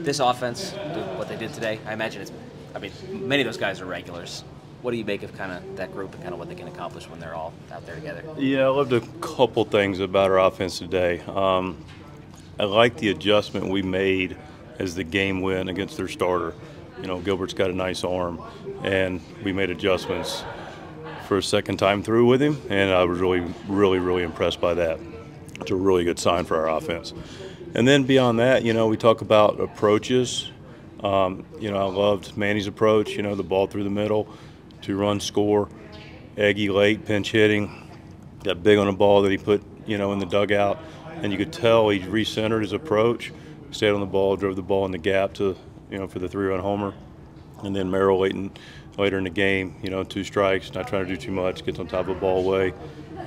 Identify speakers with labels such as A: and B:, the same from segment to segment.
A: This offense, what they did today, I imagine many of those guys are regulars. What do you make of kind of that group and kind of what they can accomplish when they're all out there together?
B: Yeah, I loved a couple things about our offense today. I like the adjustment we made as the game went against their starter. Gilbert's got a nice arm, and we made adjustments for a second time through with him, and I was really impressed by that. It's a really good sign for our offense. And then beyond that, we talk about approaches. I loved Manny's approach, the ball through the middle, 2-run score, Eggy late, pinch hitting, got big on a ball that he put, in the dugout, and you could tell he recentered his approach, stayed on the ball, drove the ball in the gap to, for the 3-run homer. And then Merrill later in the game, 2 strikes, not trying to do too much, gets on top of the ball away,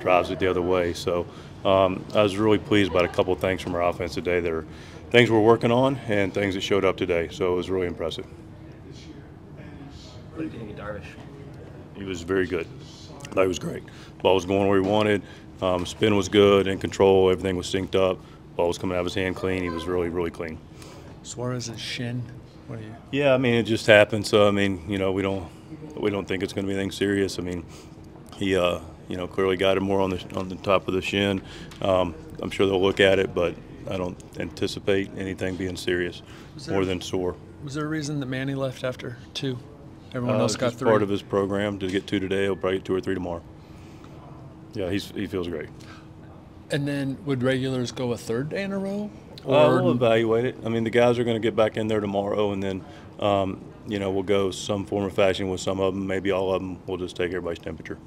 B: drives it the other way. So I was really pleased about a couple of things from our offense today. There are things we're working on and things that showed up today, so it was really impressive.
A: What did you think of Darvish?
B: He was very good. That was great. Ball was going where he wanted. Spin was good, in control. Everything was synced up. Ball was coming out of his hand clean. He was really clean.
C: Suarez's shin. What do you?
B: Yeah, it just happened. So we don't think it's going to be anything serious. He clearly got it more on the top of the shin. I'm sure they'll look at it, but I don't anticipate anything being serious more than sore.
C: Was there a reason that Manny left after 2? Everyone else got 3.
B: Part of his program to get 2 today. He'll probably get 2 or 3 tomorrow. Yeah, he feels great.
C: And then would regulars go a 3rd day in a row?
B: We'll evaluate it. The guys are going to get back in there tomorrow, and then we'll go some form of fashion with some of them. Maybe all of them. We'll just take everybody's temperature.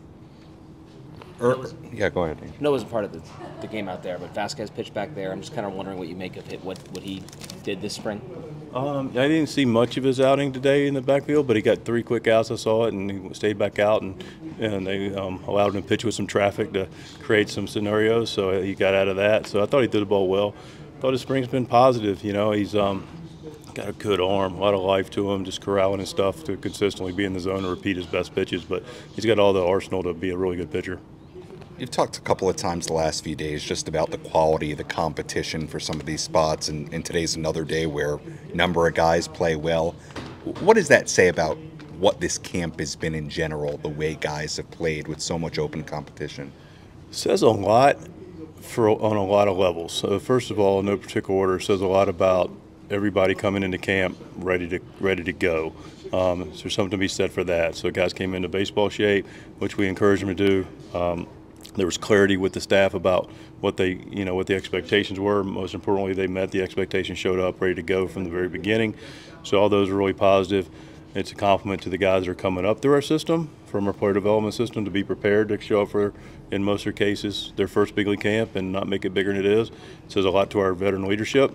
D: Yeah, go ahead.
A: No, it wasn't part of the game out there, but Vasquez pitched back there. I'm just kind of wondering what you make of it, what he did this spring.
B: I didn't see much of his outing today in the backfield, but he got 3 quick outs. I saw it, and he stayed back out, and they allowed him to pitch with some traffic to create some scenarios. So he got out of that. So I thought he threw the ball well. Thought his spring's been positive. He's got a good arm, a lot of life to him, just corralling his stuff to consistently be in the zone and repeat his best pitches. But he's got all the arsenal to be a really good pitcher.
D: You've talked a couple of times the last few days just about the quality of the competition for some of these spots, and today's another day where a number of guys play well. What does that say about what this camp has been in general, the way guys have played with so much open competition?
B: It says a lot on a lot of levels. So first of all, in no particular order, it says a lot about everybody coming into camp ready to go. There's something to be said for that. So guys came into baseball shape, which we encourage them to do. There was clarity with the staff about what the expectations were. Most importantly, they met the expectations, showed up ready to go from the very beginning. So all those are really positive. It's a compliment to the guys that are coming up through our system, from our player development system, to be prepared to show up for, in most of their cases, their first big league camp and not make it bigger than it is. It says a lot to our veteran leadership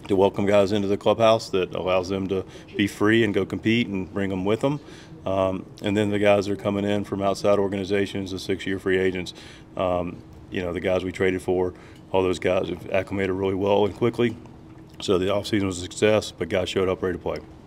B: to welcome guys into the clubhouse that allows them to be free and go compete and bring them with them. And then the guys that are coming in from outside organizations, the 6-year free agents, the guys we traded for, all those guys have acclimated really well and quickly. So the offseason was a success, but guys showed up ready to play.